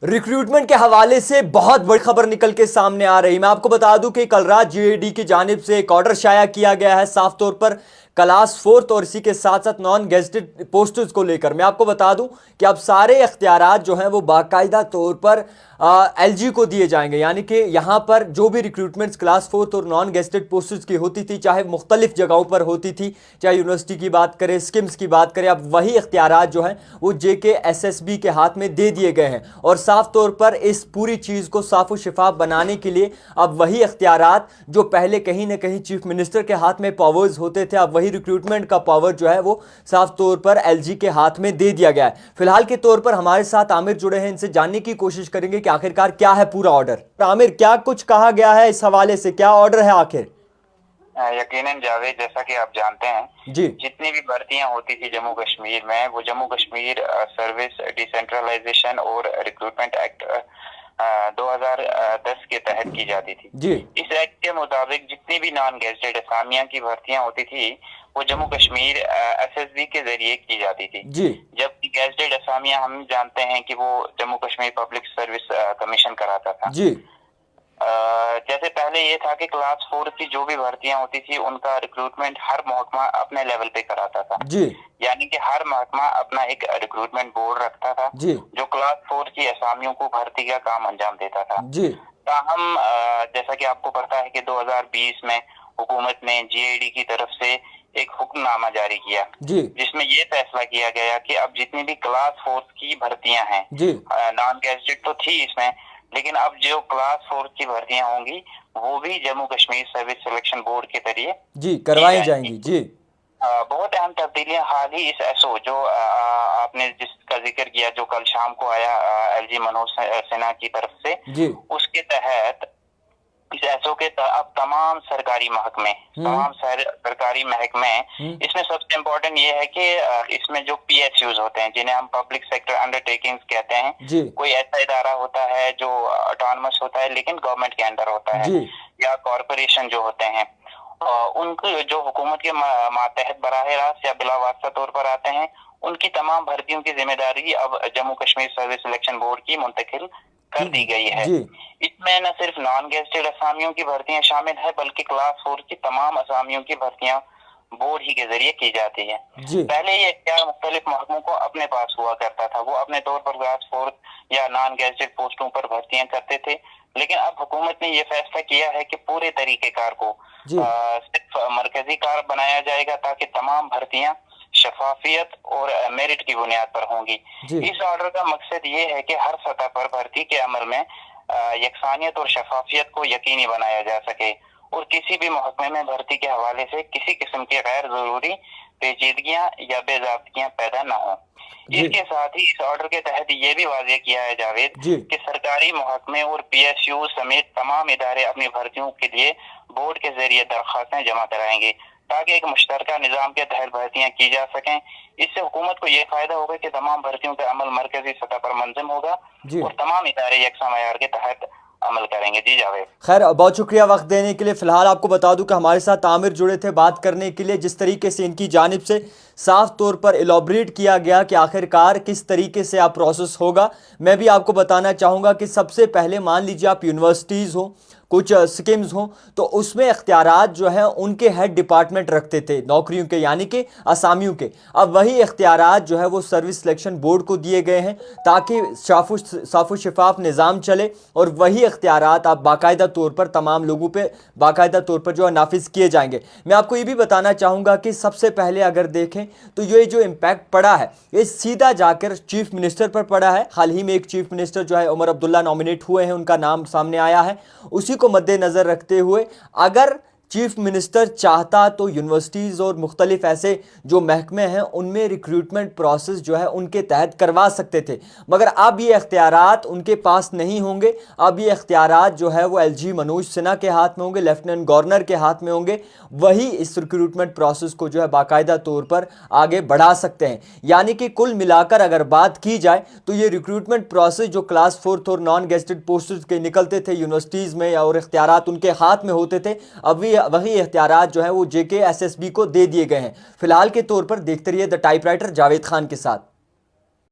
Recruitment के हवाले से बहुत बड़ी खबर निकल के सामने आ रही। मैं आपको बता दूं कि कल रात जीएडी की जानिब से एक ऑर्डर शाया किया गया है साफ तौर पर क्लास फोर्थ और इसी के साथ साथ नॉन गेजेटेड पोस्टर्स को लेकर। मैं आपको बता दूं कि अब सारे इख्तियारात जो हैं वो बाकायदा तौर पर एलजी को दिए जाएंगे, यानी कि यहाँ पर जो भी रिक्रूटमेंट्स क्लास फोर्थ और नॉन गेजेटेड पोस्टर्स की होती थी, चाहे मुख्तलिफ जगहों पर होती थी, चाहे यूनिवर्सिटी की बात करें, स्किम्स की बात करें, अब वही इख्तियारात जो हैं वो JKSSB के हाथ में दे दिए गए हैं। और साफ तौर पर इस पूरी चीज़ को साफ व शफाफ बनाने के लिए अब वही इख्तियारात जो पहले कहीं ना कहीं चीफ मिनिस्टर के हाथ में पावर्स होते थे, अब वही रिक्रूटमेंट का पावर जो है वो साफ तौर पर एलजी के हाथ में दे दिया गया है। फिलहाल के तौर पर हमारे साथ आमिर जुड़े हैं, इनसे जानने की कोशिश करेंगे कि आखिरकार क्या है पूरा ऑर्डर। आमिर, क्या कुछ कहा गया है इस हवाले से, क्या ऑर्डर है आखिर? यकीनन जावेद, जैसा कि आप जानते हैं जी, जितनी भी भर्तियां होती थी जम्मू कश्मीर में, वो जम्मू कश्मीर सर्विस डिसेंट्रलाइजेशन और रिक्रूटमेंट एक्ट 2010 के तहत की जाती थी। जी, इस एक्ट के मुताबिक जितनी भी नॉन गेजेटेड असामियां की भर्तियां होती थी वो जम्मू कश्मीर SSB के जरिए की जाती थी। जी, जबकि गेजेटेड असामियां हम जानते हैं कि वो Jammu Kashmir public service commission कराता था। जी, जैसे पहले ये था कि क्लास 4 की जो भी भर्तियां होती थी उनका रिक्रूटमेंट हर महकमा अपने लेवल पे कराता था। जी, यानी कि हर महकमा अपना एक रिक्रूटमेंट बोर्ड रखता था जी, जो क्लास 4 की असामियों को भर्ती का काम अंजाम देता था। जी, ताहम जैसा कि आपको पता है कि 2020 में हुकूमत ने GAD की तरफ से एक हुक्मनामा जारी किया जी, जिसमें ये फैसला किया गया कि अब जितनी भी क्लास 4 की भर्तियां हैं, जी, नॉन गेजेटेड तो थी इसमें, लेकिन अब जो क्लास 4 की भर्तियां होंगी वो भी Jammu Kashmir service selection board के जरिए जी करवाई जाएंगी। जी, बहुत अहम तब्दीलियां हाल ही इस SO जो आपने जिसका जिक्र किया जो कल शाम को आया LG मनोज सिन्हा की तरफ से, जी, उसके तहत इस SO के अब तमाम सरकारी महकमे, तमाम सरकारी महकमे, इसमें सबसे इम्पोर्टेंट ये है कि इसमें जो PSUs होते हैं जिन्हें हम पब्लिक सेक्टर अंडरटेकिंग्स कहते हैं, जी, कोई ऐसा इदारा होता है जो ऑटोनमस होता है लेकिन गवर्नमेंट के अंडर होता है, जी, या कॉरपोरेशन जो होते हैं, उनको जो हुकूमत के मातहत बराह रास्त या बिलावास्ता तौर पर आते हैं, उनकी तमाम भर्तियों की जिम्मेदारी अब Jammu Kashmir service selection board की मुंतकिल कर दी गई है। जी, इसमें न सिर्फ नॉन गेजेटेड असामियों की भर्तियां शामिल है बल्कि क्लास 4 की तमाम असामियों की भर्तियां बोर्ड ही के जरिए की जाती है। जी, पहले ये इख्तियार मुख्तलिफ महकमों को अपने पास हुआ करता था, वो अपने तौर पर क्लास 4 या नॉन गेजेटेड पोस्टों पर भर्तियां करते थे, लेकिन अब हुकूमत ने ये फैसला किया है कि पूरे तरीकेकार को जी, सिर्फ मरकजी कार बनाया जाएगा ताकि तमाम भर्तियां शफाफियत और मेरिट की बुनियाद पर होंगी। जी, इस ऑर्डर का मकसद ये है कि हर सतह पर भर्ती के अमल में यकसानियत और शफाफियत को यकीनी बनाया जा सके और किसी भी महकमे में भर्ती के हवाले से किसी किस्म की गैर जरूरी पेचीदगियां या बेज़ाब्तियां पैदा न हो। इसके साथ ही इस ऑर्डर के तहत ये भी वाज़ेह किया है जावेद जी, कि सरकारी महकमे और PSU समेत तमाम इदारे अपनी भर्तियों के लिए बोर्ड के जरिए दरख्वास्तें जमा कराएंगे ताकि एक मुश्तरका निज़ाम के तहत भर्तियां की जा सकें। इससे हुकूमत को ये फायदा होगा कि तमाम भर्तियों का अमल मरकजी सतह पर मंजम होगा जी। और तमाम इदारे यकसा मयार के तहत अमल करेंगे। जी जावेद, खैर, बहुत शुक्रिया वक्त देने के लिए। फिलहाल आपको बता दूं कि हमारे साथ आमिर जुड़े थे बात करने के लिए। जिस तरीके से इनकी जानिब से साफ तौर पर एलॉबरेट किया गया कि आखिरकार किस तरीके से आप प्रोसेस होगा, मैं भी आपको बताना चाहूँगा कि सबसे पहले मान लीजिए आप यूनिवर्सिटीज़ हो, कुछ स्कीम्स हों, तो उसमें इख्तियारात जो हैं उनके हेड डिपार्टमेंट रखते थे नौकरियों के, यानी कि असामियों के। अब वही इख्तियारात जो है वो सर्विस सिलेक्शन बोर्ड को दिए गए हैं ताकि साफ़ शफाफ निज़ाम चले और वही इख्तियारात आप बाकायदा तौर पर तमाम लोगों पे बाकायदा तौर पर जो है नाफिज किए जाएंगे। मैं आपको ये भी बताना चाहूँगा कि सबसे पहले अगर देखें तो ये जो इम्पैक्ट पड़ा है ये सीधा जाकर चीफ मिनिस्टर पर पड़ा है। हाल ही में एक चीफ मिनिस्टर जो है उमर अब्दुल्ला नॉमिनेट हुए हैं, उनका नाम सामने आया है। उसी को मद्देनज़र रखते हुए अगर चीफ मिनिस्टर चाहता तो यूनिवर्सिटीज़ और मुख्तलिफ ऐसे जो महकमे हैं उनमें रिक्रूटमेंट प्रोसेस जो है उनके तहत करवा सकते थे, मगर अब ये इख्तियारात उनके पास नहीं होंगे। अब ये इख्तियारात जो है वो LG मनोज सिन्हा के हाथ में होंगे, लेफ्टिनेंट गवर्नर के हाथ में होंगे। वही इस रिक्रूटमेंट प्रोसेस को जो है बाकायदा तौर पर आगे बढ़ा सकते हैं। यानी कि कुल मिलाकर अगर बात की जाए तो ये रिक्रूटमेंट प्रोसेस जो क्लास 4 और नॉन गेजेटेड पोस्ट्स के निकलते थे यूनिवर्सिटीज़ में और इख्तियारात उनके हाथ में होते थे, अब वही इख्तियारात जो है वो JKSSB को दे दिए गए हैं। फिलहाल के तौर पर देखते रहिए द टाइपराइटर जावेद खान के साथ।